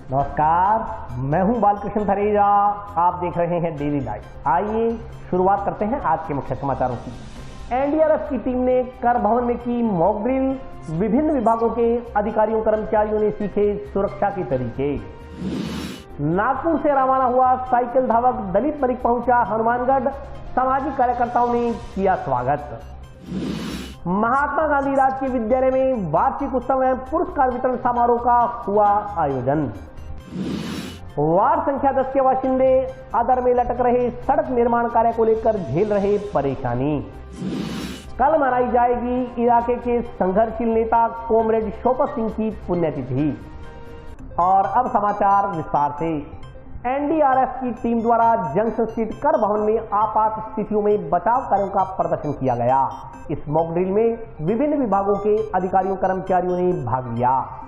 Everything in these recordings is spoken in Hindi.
नमस्कार, मैं हूं बालकृष्ण थरेजा। आप देख रहे हैं डेली लाइव। आइए शुरुआत करते हैं आज के मुख्य समाचारों की। एनडीआरएफ की टीम ने कर भवन में की मॉक ड्रिल। विभिन्न विभागों के अधिकारियों कर्मचारियों ने सीखे सुरक्षा के तरीके। नागपुर से रवाना हुआ साइकिल धावक दलित परिक पहुंचा हनुमानगढ़। सामाजिक कार्यकर्ताओं ने किया स्वागत। महात्मा गांधी राजकीय विद्यालय में वार्षिक उत्सव एवं पुरस्कार वितरण समारोह का हुआ आयोजन। वार्ड संख्या 10 के बाशिंदे आदर में लटक रहे सड़क निर्माण कार्य को लेकर झेल रहे परेशानी। कल मनाई जाएगी इलाके के संघर्षशील नेता कॉमरेड शोपत सिंह की पुण्यतिथि। और अब समाचार विस्तार से। एनडीआरएफ की टीम द्वारा जंक्शन स्थित कर भवन में आपात स्थितियों में बचाव कार्यों का प्रदर्शन किया गया। इस मॉक ड्रिल में विभिन्न विभागों के अधिकारियों कर्मचारियों ने भाग लिया।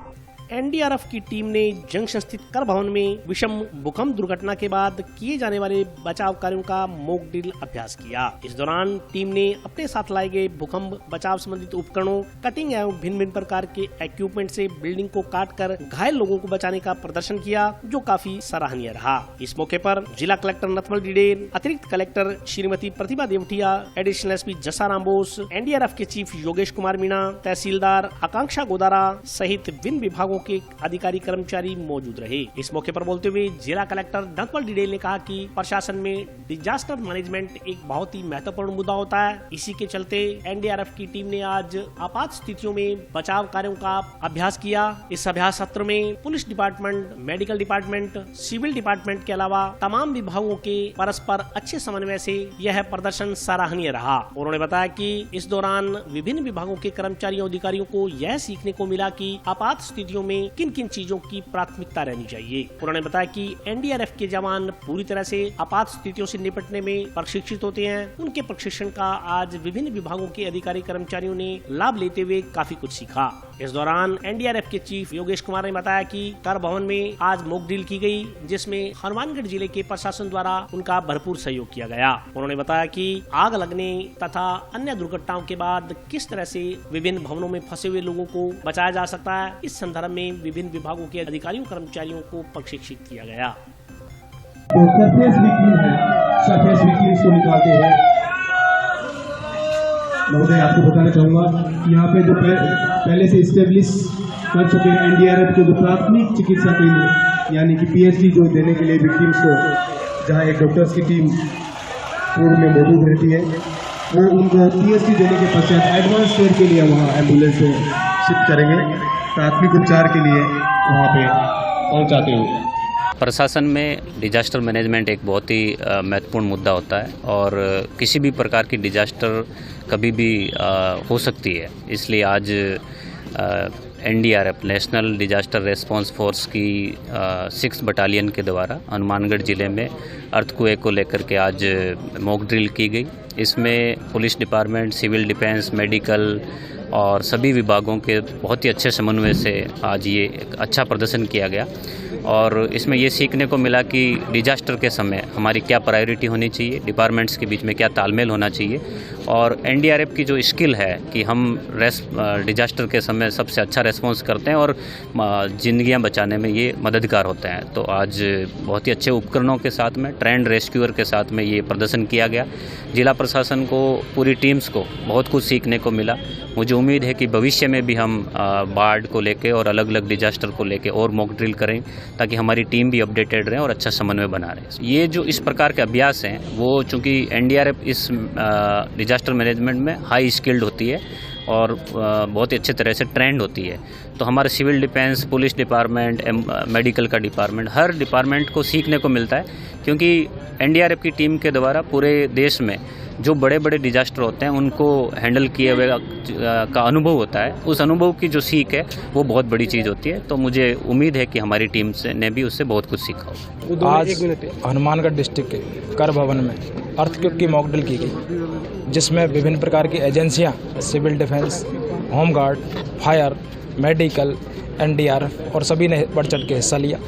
एनडीआरएफ की टीम ने जंक्शन स्थित कर भवन में विषम भूकंप दुर्घटना के बाद किए जाने वाले बचाव कार्यों का मॉक ड्रिल अभ्यास किया। इस दौरान टीम ने अपने साथ लाए गए भूकंप बचाव संबंधित उपकरणों, कटिंग एवं भिन्न भिन्न प्रकार के इक्विपमेंट से बिल्डिंग को काटकर घायल लोगों को बचाने का प्रदर्शन किया, जो काफी सराहनीय रहा। इस मौके पर जिला कलेक्टर नथमल डिडेन, अतिरिक्त collector Shrimati Pratibha Devtiya, additional SP Jasaram Bose, NDRF के चीफ योगेश कुमार मीणा, तहसीलदार आकांक्षा गोदारा सहित विभिन्न विभागों के अधिकारी कर्मचारी मौजूद रहे। इस मौके पर बोलते हुए जिला कलेक्टर नथमल डिडेल ने कहा कि प्रशासन में डिजास्टर मैनेजमेंट एक बहुत ही महत्वपूर्ण मुद्दा होता है। इसी के चलते एनडीआरएफ की टीम ने आज आपात स्थितियों में बचाव कार्यों का अभ्यास किया। इस अभ्यास सत्र में police department, medical department, civil department के अलावा तमाम विभागों के परस्पर अच्छे समन्वय से यह प्रदर्शन सराहनीय रहा। उन्होंने बताया कि इस दौरान विभिन्न विभागों के कर्मचारियों अधिकारियों को यह सीखने को मिला कि आपात स्थितियों में किन किन चीजों की प्राथमिकता रहनी चाहिए। उन्होंने बताया कि एनडीआरएफ के जवान पूरी तरह से आपात स्थितियों से निपटने में प्रशिक्षित होते हैं। उनके प्रशिक्षण का आज विभिन्न विभागों के अधिकारी कर्मचारियों ने लाभ लेते हुए काफी कुछ सीखा। इस दौरान एनडीआरएफ के चीफ योगेश कुमार ने बताया कि कर भवन में आज मॉक ड्रिल की गई, जिसमें हनुमानगढ़ जिले के प्रशासन द्वारा उनका भरपूर सहयोग किया गया। उन्होंने बताया कि आग लगने तथा अन्य दुर्घटनाओं के बाद किस तरह से विभिन्न भवनों में फंसे हुए लोगों को बचाया जा सकता है। इस संदर्भ में विभिन्न विभागों के अधिकारियों कर्मचारियों को प्रशिक्षित किया गया। तो सरफेस वीकली इसको निकालते हैं। महोदय, आपको बताना चाहूंगा यहाँ पे जो पहले से स्टेब्लिश कर चुके हैं एनडीआरएफ के जो प्राथमिक चिकित्सा केंद्र, यानी कि पीएचडी जो देने के लिए विक्टिम्स को, जहाँ एक डॉक्टर्स की टीम पूर्व में मौजूद रहती है, वो उनको पीएचडी देने के पश्चात एडवांस केयर के लिए वहाँ एम्बुलेंस से शिफ्ट करेंगे, प्राथमिक उपचार के लिए वहाँ पे पहुँचाते हुए। प्रशासन में डिजास्टर मैनेजमेंट एक बहुत ही महत्वपूर्ण मुद्दा होता है और किसी भी प्रकार की डिजास्टर कभी भी हो सकती है। इसलिए आज NDRF national disaster response force की 6 बटालियन के द्वारा हनुमानगढ़ जिले में अर्थक्वेक को लेकर के आज मॉक ड्रिल की गई। इसमें police department, civil defence, medical और सभी विभागों के बहुत ही अच्छे समन्वय से आज ये एक अच्छा प्रदर्शन किया गया। और इसमें ये सीखने को मिला कि डिजास्टर के समय हमारी क्या प्रायोरिटी होनी चाहिए, डिपार्टमेंट्स के बीच में क्या तालमेल होना चाहिए, और एनडीआरएफ की जो स्किल है कि हम डिजास्टर के समय सबसे अच्छा रेस्पॉन्स करते हैं और ज़िंदगियां बचाने में ये मददगार होते हैं। तो आज बहुत ही अच्छे उपकरणों के साथ में, ट्रेंड रेस्क्यूअर के साथ में ये प्रदर्शन किया गया। जिला प्रशासन को, पूरी टीम्स को बहुत कुछ सीखने को मिला। मुझे उम्मीद है कि भविष्य में भी हम बाढ़ को लेके और अलग अलग डिजास्टर को लेके और मॉक ड्रिल करें, ताकि हमारी टीम भी अपडेटेड रहे और अच्छा समन्वय बना रहे। ये जो इस प्रकार के अभ्यास हैं, वो चूँकि एनडीआरएफ इस डिजास्टर मैनेजमेंट में हाई स्किल्ड होती है और बहुत ही अच्छे तरह से ट्रेंड होती है, तो हमारे civil defence, police department, medical का डिपार्टमेंट, हर डिपार्टमेंट को सीखने को मिलता है। क्योंकि एनडीआरएफ की टीम के द्वारा पूरे देश में जो बड़े बड़े डिजास्टर होते हैं उनको हैंडल किए हुए का अनुभव होता है। उस अनुभव की जो सीख है वो बहुत बड़ी चीज़ होती है। तो मुझे उम्मीद है कि हमारी टीम ने भी उससे बहुत कुछ सीखा होगा। आज हनुमानगढ़ डिस्ट्रिक्ट के कर भवन में अर्थक्वेक की मॉक ड्रिल की गई, जिसमें विभिन्न प्रकार की एजेंसियां, civil defence, home guard, fire, medical, NDRF और सभी ने बढ़ चढ़ के हिस्सा लिया।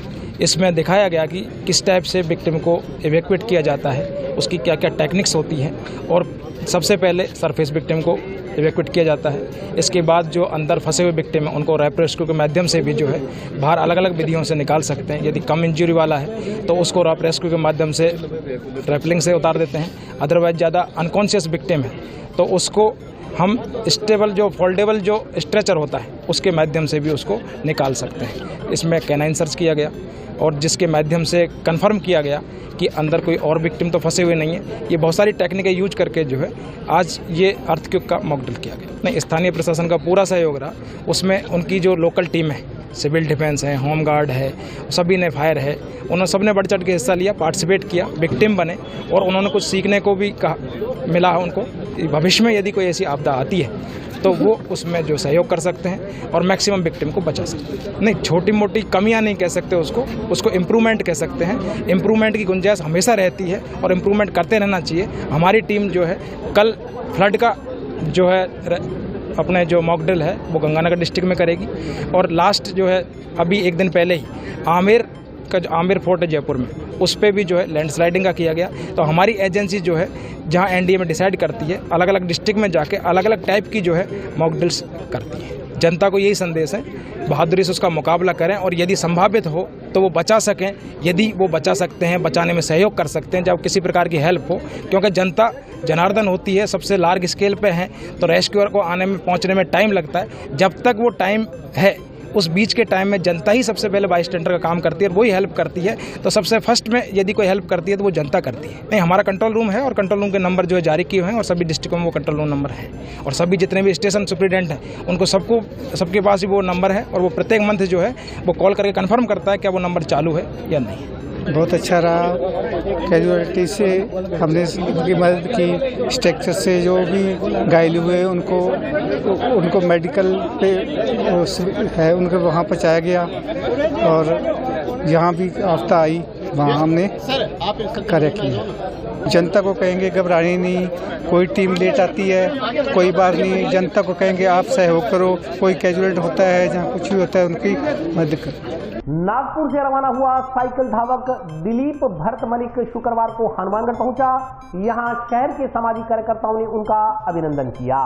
इसमें दिखाया गया कि किस टाइप से विक्टिम को इवैक्यूएट किया जाता है, उसकी क्या क्या टेक्निक्स होती हैं, और सबसे पहले सरफेस विक्टिम को इवैक्यूएट किया जाता है। इसके बाद जो अंदर फंसे हुए विक्टिम हैं उनको रैपिड रेस्क्यू के माध्यम से भी जो है बाहर अलग अलग विधियों से निकाल सकते हैं। यदि कम इंजरी वाला है तो उसको रैपिड रेस्क्यू के माध्यम से रैपलिंग से उतार देते हैं। अदरवाइज ज़्यादा अनकॉन्शियस विक्टिम है तो उसको हम स्टेबल जो फोल्डेबल जो स्ट्रेचर होता है उसके माध्यम से भी उसको निकाल सकते हैं। इसमें कैनाइन सर्च किया गया और जिसके माध्यम से कंफर्म किया गया कि अंदर कोई और विक्टिम तो फंसे हुए नहीं है। ये बहुत सारी टेक्निकें यूज करके जो है आज ये अर्थक्वेक का मॉक ड्रिल किया गया। नहीं, स्थानीय प्रशासन का पूरा सहयोग रहा। उसमें उनकी जो लोकल टीम है, सिविल डिफेंस है, होम गार्ड है, सभी ने फायर है, उन्होंने सबने बढ़ चढ़ के हिस्सा लिया, पार्टिसिपेट किया, विक्टिम बने और उन्होंने कुछ सीखने को भी मिला उनको। भविष्य में यदि कोई ऐसी आपदा आती है तो वो उसमें जो सहयोग कर सकते हैं और मैक्सिमम विक्टिम को बचा सकते हैं। नहीं, छोटी मोटी कमियां नहीं कह सकते उसको इम्प्रूवमेंट कह सकते हैं। इम्प्रूवमेंट की गुंजाइश हमेशा रहती है और इम्प्रूवमेंट करते रहना चाहिए। हमारी टीम जो है कल फ्लड का जो है अपने जो मॉक ड्रिल है वो गंगानगर डिस्ट्रिक्ट में करेगी और लास्ट जो है अभी एक दिन पहले ही आमेर फोर्ट है जयपुर में, उस पर भी जो है लैंडस्लाइडिंग का किया गया। तो हमारी एजेंसी जो है जहां एनडीए में डिसाइड करती है, अलग अलग डिस्ट्रिक्ट में जाके अलग अलग टाइप की जो है मॉक ड्रिल्स करती है। जनता को यही संदेश है, बहादुरी से उसका मुकाबला करें और यदि संभावित हो तो वो बचा सकें। यदि वो बचा सकते हैं, बचाने में सहयोग कर सकते हैं जब किसी प्रकार की हेल्प हो, क्योंकि जनता जनार्दन होती है, सबसे लार्ज स्केल पे है तो रेस्क्यूअर को आने में पहुंचने में टाइम लगता है। जब तक वो टाइम है उस बीच के टाइम में जनता ही सबसे पहले बाईस्टैंडर का काम करती है और वही हेल्प करती है। तो सबसे फर्स्ट में यदि कोई हेल्प करती है तो वो जनता करती है। नहीं, हमारा कंट्रोल रूम है और कंट्रोल रूम के नंबर जो है जारी किए हुए हैं और सभी डिस्ट्रिक्टों में वो कंट्रोल रूम नंबर है और सभी जितने भी स्टेशन सुप्रिटेंडेंट हैं उनको सबके पास ही वो नंबर है और वो प्रत्येक मंथ जो है वो कॉल करके कन्फर्म करता है क्या वो नंबर चालू है या नहीं। बहुत अच्छा रहा। कैजुअलिटी से हमने उनकी मदद की, स्ट्रक्चर से जो भी घायल हुए उनको मेडिकल पे है उनको वहाँ पहुँचाया गया और जहाँ भी आपदा आई वहाँ हमने कार्य किया। जनता को कहेंगे घबरानी नहीं, कोई टीम लेट आती है कोई बात नहीं, जनता को कहेंगे आप सहयोग करो, कोई कैजुअलिट होता है जहाँ कुछ भी होता है उनकी मदद करो। नागपुर से रवाना हुआ साइकिल धावक दिलीप भरत मलिक शुक्रवार को हनुमानगढ़ पहुंचा। यहां शहर के सामाजिक कार्यकर्ताओं ने उनका अभिनंदन किया।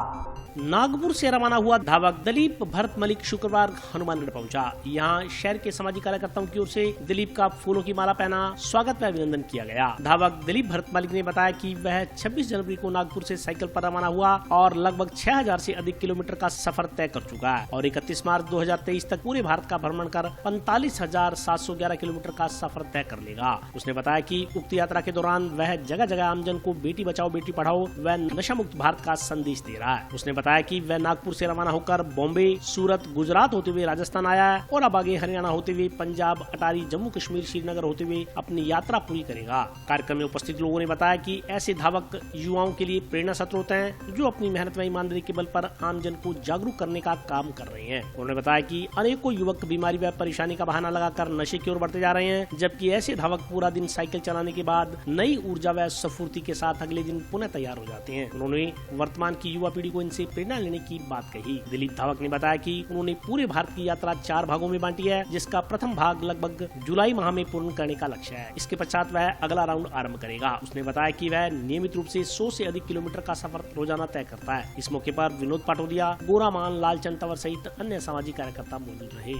नागपुर से रवाना हुआ धावक दिलीप भरत मलिक शुक्रवार हनुमानगढ़ पहुंचा। यहां शहर के सामाजिक कार्यकर्ताओं की ओर से दिलीप का फूलों की माला पहना स्वागत व अभिनंदन किया गया। धावक दिलीप भरत मलिक ने बताया कि वह 26 जनवरी को नागपुर से साइकिल पर रवाना हुआ और लगभग 6000 से अधिक किलोमीटर का सफर तय कर चुका है और 31 मार्च 2023 तक पूरे भारत का भ्रमण कर 45,711 किलोमीटर का सफर तय कर लेगा। उसने बताया कि उक्त यात्रा के दौरान वह जगह जगह आमजन को बेटी बचाओ बेटी पढ़ाओ व नशा मुक्त भारत का संदेश दे रहा है। उसने बताया कि वह नागपुर से रवाना होकर बॉम्बे, सूरत, गुजरात होते हुए राजस्थान आया है और अब आगे हरियाणा होते हुए पंजाब, अटारी, जम्मू कश्मीर, श्रीनगर होते हुए अपनी यात्रा पूरी करेगा। कार्यक्रम में उपस्थित लोगों ने बताया कि ऐसे धावक युवाओं के लिए प्रेरणा स्रोत होते हैं जो अपनी मेहनत व ईमानदारी के बल पर आमजन को जागरूक करने का काम कर रहे हैं। उन्होंने बताया कि अनेकों युवक बीमारी व परेशानी का बहाना लगाकर नशे की ओर बढ़ते जा रहे हैं, जबकि ऐसे धावक पूरा दिन साइकिल चलाने के बाद नई ऊर्जा व स्फूर्ति के साथ अगले दिन पुनः तैयार हो जाते हैं। उन्होंने वर्तमान की युवा पीढ़ी को इनसे प्रेरणा लेने की बात कही। दिलीप धावक ने बताया कि उन्होंने पूरे भारत की यात्रा 4 भागों में बांटी है, जिसका प्रथम भाग लगभग जुलाई माह में पूर्ण करने का लक्ष्य है। इसके पश्चात वह अगला राउंड आरंभ करेगा। उसने बताया कि वह नियमित रूप से 100 से अधिक किलोमीटर का सफर रोजाना तय करता है। इस मौके पर विनोद पाटोदिया, गोरा मान, लालचंद तंवर सहित अन्य सामाजिक कार्यकर्ता मौजूद रहे।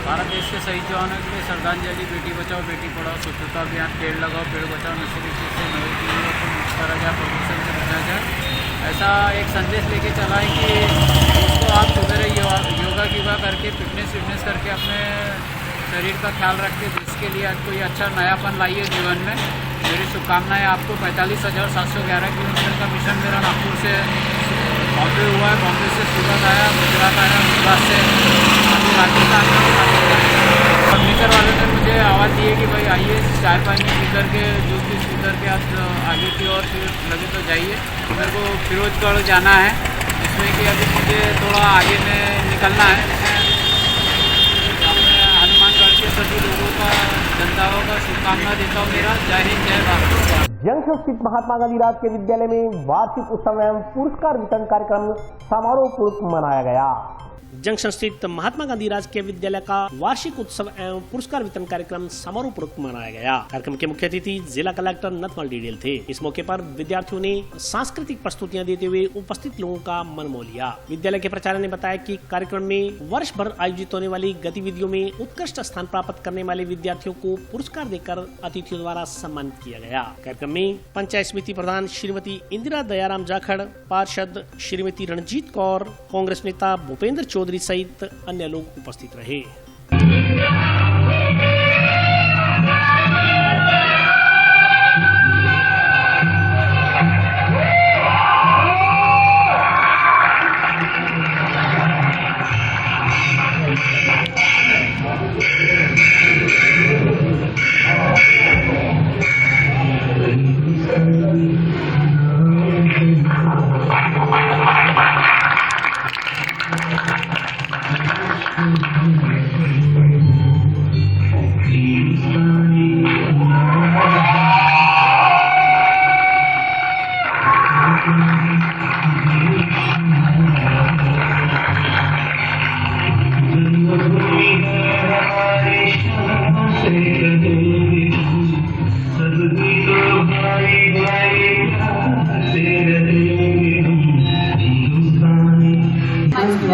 भारत देश के शहीद जवानों के लिए श्रद्धांजलि, बेटी बचाओ बेटी पढ़ाओ स्वच्छता अभियान, पेड़ लगाओ पेड़ बचाओ, नशीली चीज से नई पीढ़ियों को मुक्त करा जाए, प्रदूषण से बचाया जाए। ऐसा एक संदेश लेके चला है कि दोस्तों आप सुबह योगा कीगा करके फिटनेस करके अपने शरीर का ख्याल रखते देश के लिए आज कोई अच्छा नयापन लाइए जीवन में। मेरी शुभकामनाएं आपको। 45,711 किलोमीटर का मिशन मेरा नागपुर से बॉम्बे हुआ है, बॉम्बे से सूरत आया, गुजरात आया, गुजरात से राजस्थान फर्नीचर वाले ने मुझे आवाज़ दी है कि भाई आइए चाय पानी पी करके जूस पीस पी करके आप आगे की ओर फिर लगे तो जाइए। मेरे को फिरोजगढ़ जाना है, जिसमें कि अभी मुझे थोड़ा आगे में निकलना है। अपने हनुमानगढ़ के सभी लोगों का, जनताओं का शुभकामना देता हूँ। मेरा जय हिंद जय भारत। जंक्शन स्थित महात्मा गांधी राजकीय विद्यालय में वार्षिक उत्सव एवं पुरस्कार वितरण कार्यक्रम समारोहपूर्वक मनाया गया। जंक्शन स्थित महात्मा गांधी राजकीय विद्यालय का वार्षिक उत्सव एवं पुरस्कार वितरण कार्यक्रम समारोहपूर्वक मनाया गया। कार्यक्रम के मुख्य अतिथि जिला कलेक्टर नथमल डीडेल थे। इस मौके पर विद्यार्थियों ने सांस्कृतिक प्रस्तुतियां देते हुए उपस्थित लोगों का मन मोह लिया। विद्यालय के प्राचार्य ने बताया कि कार्यक्रम में वर्ष भर आयोजित होने वाली गतिविधियों में उत्कृष्ट स्थान प्राप्त करने वाले विद्यार्थियों को पुरस्कार देकर अतिथियों द्वारा सम्मानित किया गया। कार्यक्रम में पंचायत समिति प्रधान श्रीमती इंदिरा दयाराम जाखड़, पार्षद श्रीमती रणजीत कौर, कांग्रेस नेता भूपेंद्र चौधरी सहित अन्य लोग उपस्थित रहे।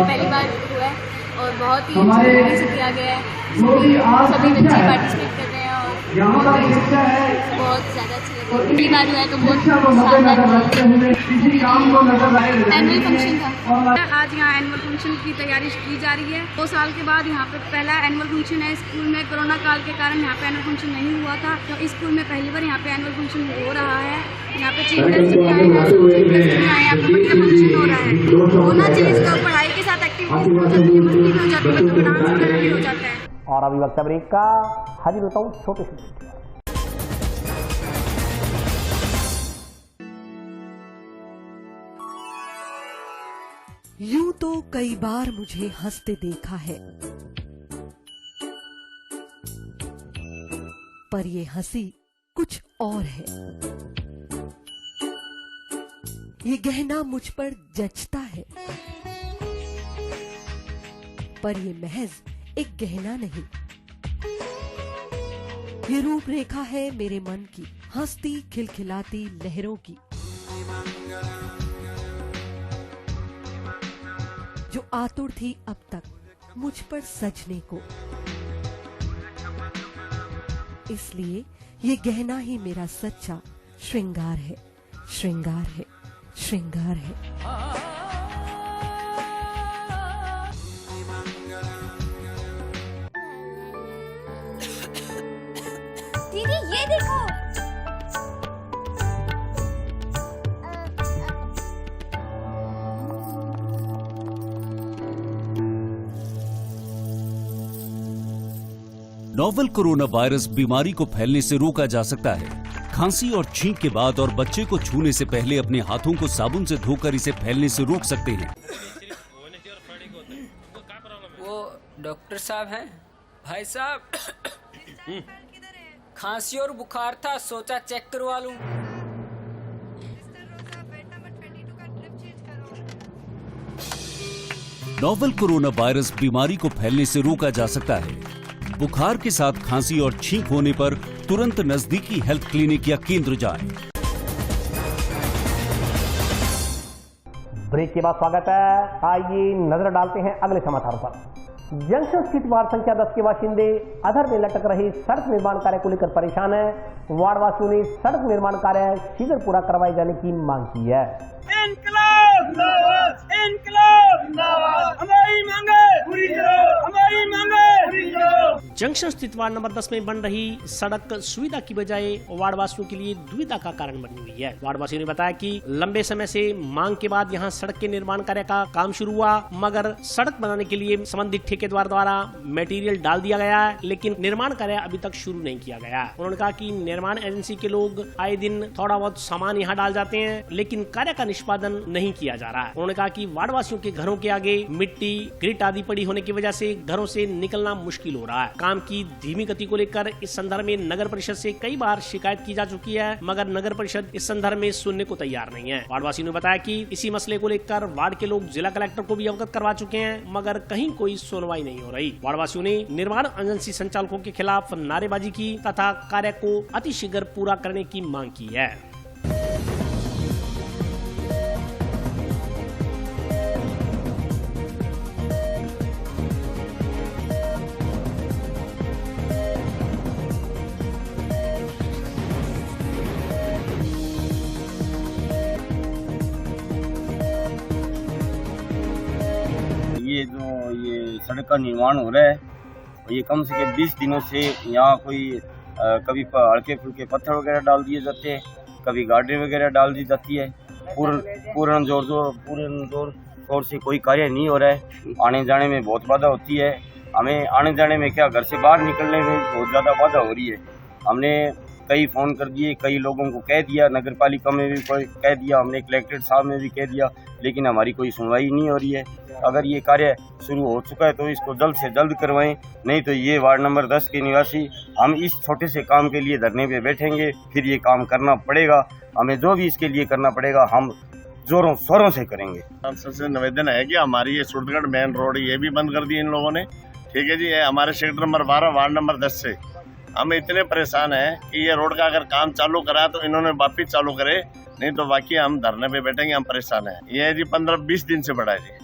पहली बार हुआ है और बहुत ही अच्छे से किया गया है। सभी बच्चे पार्टिसिपेट कर रहे हैं और बहुत ज़्यादा अच्छा लग रहा है। पहली बार हुआ है तो बहुत एनुअल फंक्शन था। आज यहाँ एनुअल फंक्शन की तैयारी की जा रही है। 2 साल के बाद यहाँ पे पहला एनुअल फंक्शन है। स्कूल में कोरोना काल के कारण यहाँ पे एनुअल फंक्शन नहीं हुआ था, तो स्कूल में पहली बार यहाँ पे एनुअल फंक्शन हो रहा है। यहाँ पे चीफ गेस्ट भी आए हैं, यहाँ पे बढ़िया फंक्शन हो रहा है। होना चाहिए इसका, पढ़ाई के साथ एक्टिविटीज हो जाती है, मस्ती भी हो जाती है, बच्चों का डांस वगैरह भी हो जाता है। और अभी वक्त ब्रेक का, हाजिर होता हूँ छोटे से। यूं तो कई बार मुझे हंसते देखा है, पर ये हंसी कुछ और है। ये गहना मुझ पर जचता है, पर ये महज एक गहना नहीं। ये रूपरेखा है मेरे मन की, हंसती खिलखिलाती लहरों की, जो आतुर थी अब तक मुझ पर सजने को। इसलिए ये गहना ही मेरा सच्चा श्रृंगार है, श्रृंगार है, श्रृंगार है। दीदी ये देखो, नोवेल कोरोना वायरस बीमारी को फैलने से रोका जा सकता है। खांसी और छींक के बाद और बच्चे को छूने से पहले अपने हाथों को साबुन से धोकर इसे फैलने से रोक सकते हैं। वो डॉक्टर साहब हैं? भाई साहब खांसी और बुखार था, सोचा चेक करवा लूं। नोवेल कोरोना वायरस बीमारी को फैलने से रोका जा सकता है। बुखार के साथ खांसी और छींक होने पर तुरंत नजदीकी हेल्थ क्लिनिक या केंद्र जाएं। ब्रेक के बाद स्वागत है। आइए नजर डालते हैं अगले समाचारों पर। जंक्शन स्थित वार्ड संख्या 10 के बाशिंदे अधर में लटक रहे सड़क निर्माण कार्य को लेकर परेशान है। वार्डवासियों ने सड़क निर्माण कार्य शीघ्र पूरा करवाए जाने की मांग की है। इंकलाब जिंदाबाद, इंकलाब जिंदाबाद, हमारी मांगे पूरी करो, हमारी मांगे पूरी करो। जंक्शन स्थित वार्ड नंबर 10 में बन रही सड़क सुविधा की बजाय वार्डवासियों के लिए दुविधा का कारण बनी हुई है। वार्डवासियों ने बताया कि लंबे समय से मांग के बाद यहां सड़क के निर्माण कार्य का काम शुरू हुआ, मगर सड़क बनाने के लिए संबंधित ठेकेदार द्वारा मटेरियल डाल दिया गया है, लेकिन निर्माण कार्य अभी तक शुरू नहीं किया गया। उन्होंने कहा कि निर्माण एजेंसी के लोग आए दिन थोड़ा बहुत सामान यहाँ डाल जाते हैं, लेकिन कार्य का निष्पादन नहीं किया जा रहा है। उन्होंने कहा कि वार्डवासियों के घरों के आगे मिट्टी, ग्रिट आदि पड़ी होने की वजह से घरों से निकलना मुश्किल हो रहा है। काम की धीमी गति को लेकर इस संदर्भ में नगर परिषद से कई बार शिकायत की जा चुकी है, मगर नगर परिषद इस संदर्भ में सुनने को तैयार नहीं है। वार्डवासियों ने बताया कि इसी मसले को लेकर वार्ड के लोग जिला कलेक्टर को भी अवगत करवा चुके हैं, मगर कहीं कोई सुनवाई नहीं हो रही। वार्डवासियों ने निर्माण एजेंसी संचालकों के खिलाफ नारेबाजी की तथा कार्य को अतिशीघ्र पूरा करने की मांग की है। ये सड़क का निर्माण हो रहा है, ये कम से कम 20 दिनों से यहाँ कोई कभी हल्के फुल्के पत्थर वगैरह डाल दिए जाते हैं, कभी गार्डन वगैरह डाल दी जाती है। पूर्ण जोर से कोई कार्य नहीं हो रहा है। आने जाने में बहुत बाधा होती है, हमें आने जाने में क्या घर से बाहर निकलने में बहुत ज़्यादा बाधा हो रही है। हमने कई फ़ोन कर दिए, कई लोगों को कह दिया, नगर पालिका में भी कह दिया, हमने कलेक्ट्रेट साहब में भी कह दिया, लेकिन हमारी कोई सुनवाई नहीं हो रही है। अगर ये कार्य शुरू हो चुका है तो इसको जल्द से जल्द करवाएं, नहीं तो ये वार्ड नंबर 10 के निवासी हम इस छोटे से काम के लिए धरने पे बैठेंगे। फिर ये काम करना पड़ेगा, हमें जो भी इसके लिए करना पड़ेगा हम जोरों शोरों से करेंगे। सबसे निवेदन है कि हमारी ये सुरतगढ़ मेन रोड ये भी बंद कर दी इन लोगों ने, ठीक है जी। हमारे सेक्टर नंबर 12 वार्ड नंबर 10 से हम इतने परेशान हैं कि ये रोड का अगर काम चालू करा तो इन्होंने वापिस चालू करे, नहीं तो बाकी हम धरने पे बैठेंगे। हम परेशान हैं। ये जी 15-20 दिन से बड़ा है जी,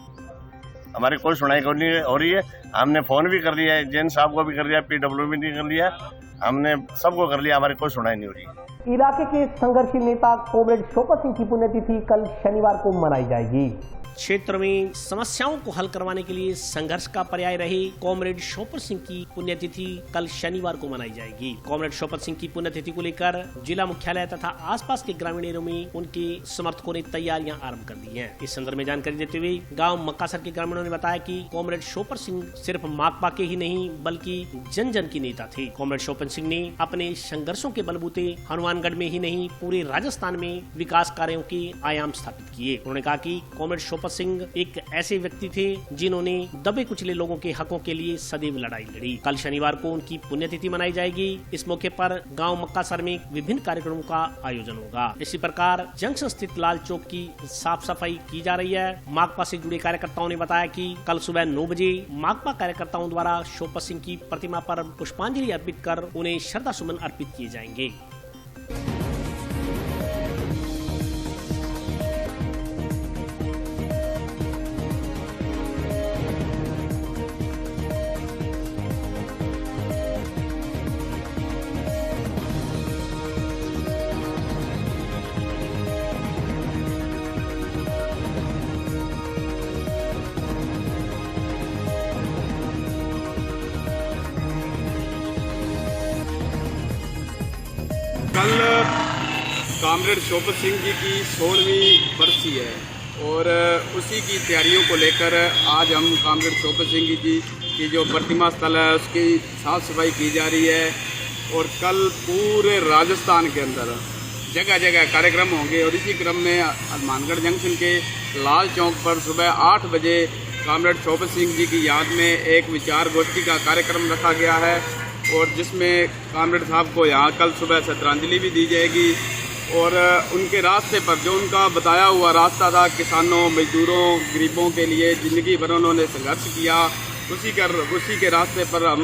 हमारी कोई सुनाई नहीं हो रही है। हमने फोन भी कर लिया है, जैन साहब को भी कर लिया, PW भी कर लिया, हमने सबको कर लिया, हमारी कोई सुनाई नहीं हो रही है। इलाके के संघर्षशील नेता कॉमरेड शोपत सिंह की पुण्यतिथि कल शनिवार को मनाई जाएगी। क्षेत्र में समस्याओं को हल करवाने के लिए संघर्ष का पर्याय रहे कॉमरेड शोपत सिंह की पुण्यतिथि कल शनिवार को मनाई जाएगी। कॉमरेड शोपत सिंह की पुण्यतिथि को लेकर जिला मुख्यालय तथा आसपास के ग्रामीण एरियों में उनके समर्थकों ने तैयारियां आरंभ कर दी हैं। इस संदर्भ में जानकारी देते हुए गांव मक्कासर के ग्रामीणों ने बताया कि कॉमरेड शोपत सिंह सिर्फ माकपा के ही नहीं बल्कि जन जन के नेता थे। कॉमरेड शोपत सिंह ने अपने संघर्षों के बलबूते हनुमानगढ़ में ही नहीं पूरे राजस्थान में विकास कार्यों के आयाम स्थापित किए। उन्होंने कहा कि कॉमरेड शोपत सिंह एक ऐसे व्यक्ति थे जिन्होंने दबे कुचले लोगों के हकों के लिए सदैव लड़ाई लड़ी। कल शनिवार को उनकी पुण्यतिथि मनाई जाएगी। इस मौके पर गांव मक्कासर में विभिन्न कार्यक्रमों का आयोजन होगा। इसी प्रकार जंक्शन स्थित लाल चौक की साफ सफाई की जा रही है। माकपा से जुड़े कार्यकर्ताओं ने बताया कि कल सुबह 9 बजे माकपा कार्यकर्ताओं द्वारा शोपत सिंह की प्रतिमा पर पुष्पांजलि अर्पित कर उन्हें श्रद्धा सुमन अर्पित किए जाएंगे। कल कॉमरेड शोपत सिंह जी की 16वीं बरसी है और उसी की तैयारियों को लेकर आज हम कॉमरेड शोपत सिंह जी की जो प्रतिमा स्थल है उसकी साफ सफाई की जा रही है। और कल पूरे राजस्थान के अंदर जगह जगह कार्यक्रम होंगे और इसी क्रम में हनुमानगढ़ जंक्शन के लाल चौक पर सुबह 8 बजे कॉमरेड शोपत सिंह जी की याद में एक विचार गोष्ठी का कार्यक्रम रखा गया है और जिसमें कॉमरेड साहब को यहाँ कल सुबह श्रद्धांजलि भी दी जाएगी। और उनके रास्ते पर जो उनका बताया हुआ रास्ता था किसानों, मजदूरों, गरीबों के लिए ज़िंदगी भर उन्होंने संघर्ष किया, उसी के रास्ते पर हम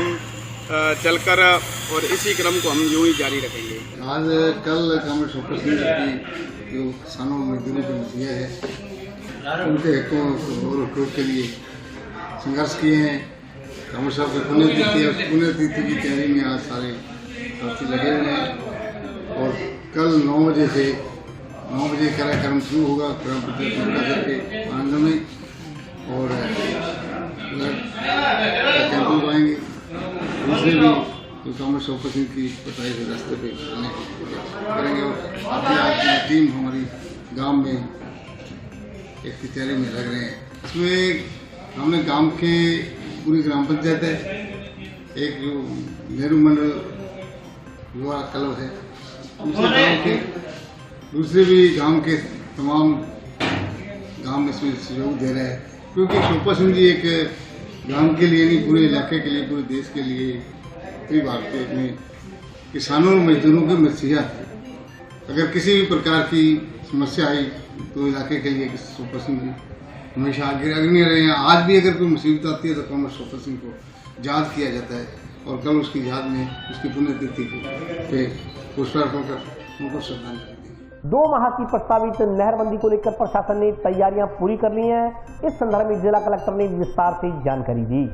चलकर और इसी क्रम को हम यूँ ही जारी रखेंगे। आज कल कॉमरेड शोपत सिंह जी की जो किसानों मजदूरों के मसीहा है उनके हकों और हकूक़ के लिए संघर्ष किए हैं। कॉमरेड साहब की पुण्यतिथि है, उस पुण्यतिथि की तैयारी में आज सारे साथी लगे हुए हैं और कल 9 बजे से 9 बजे कार्यक्रम शुरू होगा ग्राम पंचायत के आंगन में और कैंप आएंगे। दूसरे भी तो कॉमरेड शोपत सिंह की बताए हुए रास्ते पे चलने करेंगे और साथ ही आज टीम हमारी गांव में एक तैयारी में लग रहे हैं। इसमें हमने गांव के पूरी ग्राम पंचायत है, एक जो नेहरू मंडल युवा क्लब है, दूसरे भी गांव के तमाम गांव में इसमें सहयोग दे रहे हैं क्योंकि शोपत सिंह जी एक गांव के लिए नहीं पूरे इलाके के लिए, पूरे देश के लिए उत्तरी भारत में किसानों और मजदूरों के मसीहा थे। अगर किसी भी प्रकार की समस्या आई तो इलाके के लिए सोपर सिंह जी हमेशा आगे नहीं रहे हैं। आज भी अगर कोई मुसीबत आती है तो कॉमरेड सोपर सिंह को याद किया जाता है और कल उसकी याद में उसकी पुण्यतिथि पे पुष्पार्पण कर उनको श्रद्धांजलि दी। 2 माह की प्रस्तावित नहरबंदी को लेकर प्रशासन ने तैयारियां पूरी कर ली हैं। इस संदर्भ में जिला कलेक्टर ने विस्तार से जानकारी दी।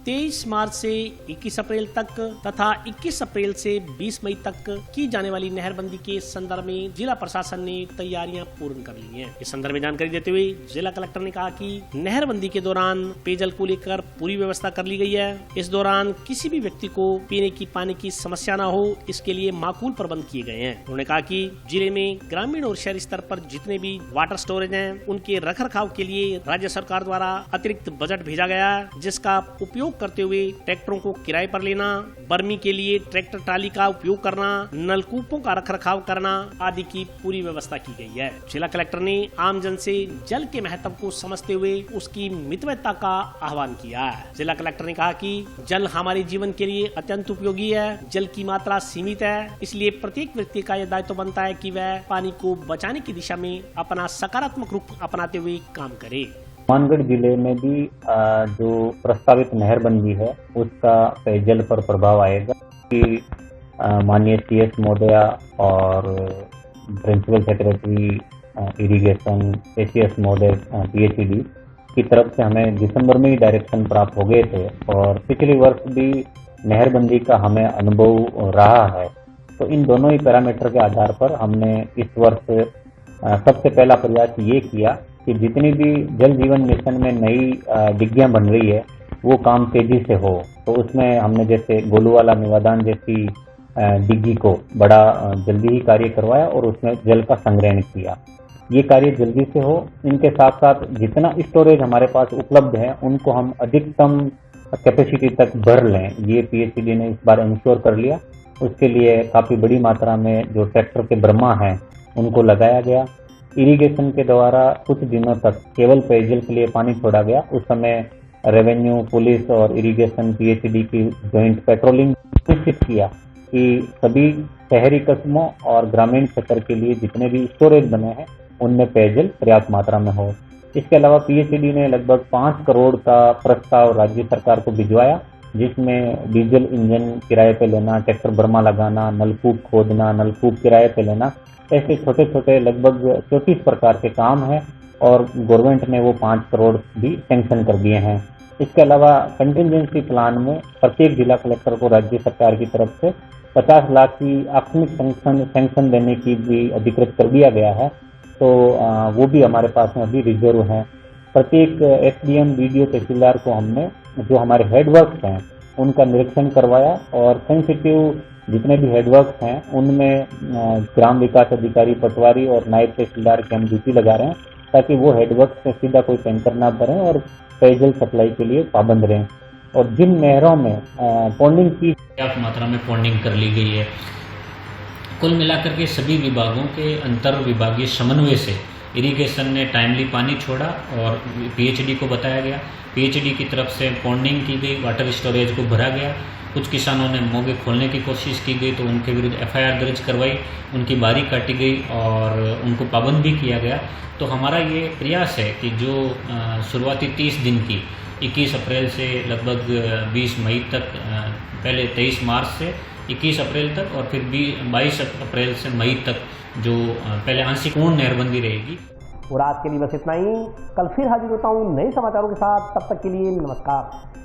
23 मार्च से 21 अप्रैल तक तथा 21 अप्रैल से 20 मई तक की जाने वाली नहरबंदी के संदर्भ में जिला प्रशासन ने तैयारियां पूर्ण कर ली हैं। इस संदर्भ में जानकारी देते हुए जिला कलेक्टर ने कहा कि नहरबंदी के दौरान पेयजल को लेकर पूरी व्यवस्था कर ली गई है। इस दौरान किसी भी व्यक्ति को पीने की पानी की समस्या न हो, इसके लिए माकूल प्रबंध किए गए हैं। उन्होंने कहा कि जिले में ग्रामीण और शहरी स्तर पर जितने भी वाटर स्टोरेज हैं, उनके रखरखाव के लिए राज्य सरकार द्वारा अतिरिक्त बजट भेजा गया है, जिसका उपयोग करते हुए ट्रैक्टरों को किराए पर लेना, बर्मी के लिए ट्रैक्टर ट्राली का उपयोग करना, नलकूपों का रखरखाव करना आदि की पूरी व्यवस्था की गई है। जिला कलेक्टर ने आमजन से जल के महत्व को समझते हुए उसकी मितव्ययता का आह्वान किया है। जिला कलेक्टर ने कहा कि जल हमारे जीवन के लिए अत्यंत उपयोगी है। जल की मात्रा सीमित है, इसलिए प्रत्येक व्यक्ति का यह दायित्व बनता है कि वह पानी को बचाने की दिशा में अपना सकारात्मक रुख अपनाते हुए काम करे। हनुमानगढ़ जिले में भी जो प्रस्तावित नहरबंदी है उसका पेयजल पर प्रभाव आएगा कि माननीय CS महोदया और प्रिंसिपल सेक्रेटरी इरिगेशन ACS महोदय PHED की तरफ से हमें दिसंबर में ही डायरेक्शन प्राप्त हो गए थे और पिछले वर्ष भी नहरबंदी का हमें अनुभव रहा है। तो इन दोनों ही पैरामीटर के आधार पर हमने इस वर्ष सबसे पहला प्रयास ये किया कि जितनी भी जल जीवन मिशन में नई डिग्गियां बन रही है वो काम तेजी से हो। तो उसमें हमने जैसे गोलूवाला मेवादान जैसी डिग्गी को बड़ा जल्दी ही कार्य करवाया और उसमें जल का संग्रहण किया। ये कार्य जल्दी से हो। इनके साथ साथ जितना स्टोरेज हमारे पास उपलब्ध है उनको हम अधिकतम कैपेसिटी तक भर लें, ये PHED ने इस बार इंश्योर कर लिया। उसके लिए काफी बड़ी मात्रा में जो ट्रैक्टर के ब्रह्मा हैं उनको लगाया गया। इरिगेशन के द्वारा कुछ दिनों तक केवल पेयजल के लिए पानी छोड़ा गया। उस समय रेवेन्यू, पुलिस और इरिगेशन PHED की ज्वाइंट पेट्रोलिंग सुनिश्चित किया कि सभी शहरी कस्बों और ग्रामीण क्षेत्र के लिए जितने भी स्टोरेज बने हैं उनमें पेयजल पर्याप्त मात्रा में हो। इसके अलावा PHED ने लगभग 5 करोड़ का प्रस्ताव राज्य सरकार को भिजवाया, जिसमें डीजल इंजन किराए पे लेना, ट्रैक्टर ब्रह्मा लगाना, नलकूप खोदना, नलकूप किराए पे लेना, ऐसे छोटे छोटे लगभग 34 प्रकार के काम हैं और गवर्नमेंट ने वो 5 करोड़ भी सैंक्शन कर दिए हैं। इसके अलावा कंटिजेंसी प्लान में प्रत्येक जिला कलेक्टर को राज्य सरकार की तरफ से 50 लाख की आकस्मिक सैंक्शन देने की भी अधिकृत कर दिया गया है। तो वो भी हमारे पास में अभी रिजर्व है। प्रत्येक SDM BDO तहसीलदार को हमने जो हमारे हेडवर्क्स हैं उनका निरीक्षण करवाया और सेंसिटिव जितने भी हेडवर्क्स हैं उनमें ग्राम विकास अधिकारी, पटवारी और नायब तहसीलदार की हम ड्यूटी लगा रहे हैं ताकि वो हेडवर्क्स से सीधा कोई टैंकर ना भरें और पेयजल सप्लाई के लिए पाबंद रहें। और जिन नहरों में पॉन्डिंग की पर्याप्त मात्रा में पॉन्डिंग कर ली गई है, कुल मिलाकर के सभी विभागों के अंतर विभागीय समन्वय से इरिगेशन ने टाइमली पानी छोड़ा और PHED को बताया गया। PHED की तरफ से पॉन्डिंग की गई, वाटर स्टोरेज को भरा गया। कुछ किसानों ने मोगे खोलने की कोशिश की गई तो उनके विरुद्ध FIR दर्ज करवाई, उनकी बारी काटी गई और उनको पाबंद भी किया गया। तो हमारा ये प्रयास है कि जो शुरुआती 30 दिन की 21 अप्रैल से लगभग 20 मई तक, पहले 23 मार्च से 21 अप्रैल तक और फिर 22 अप्रैल से मई तक जो पहले आंशिक पूर्ण नहरबंदी रहेगी। और आज के लिए बस इतना ही। कल फिर हाजिर होता हूँ नए समाचारों के साथ। तब तक के लिए नमस्कार।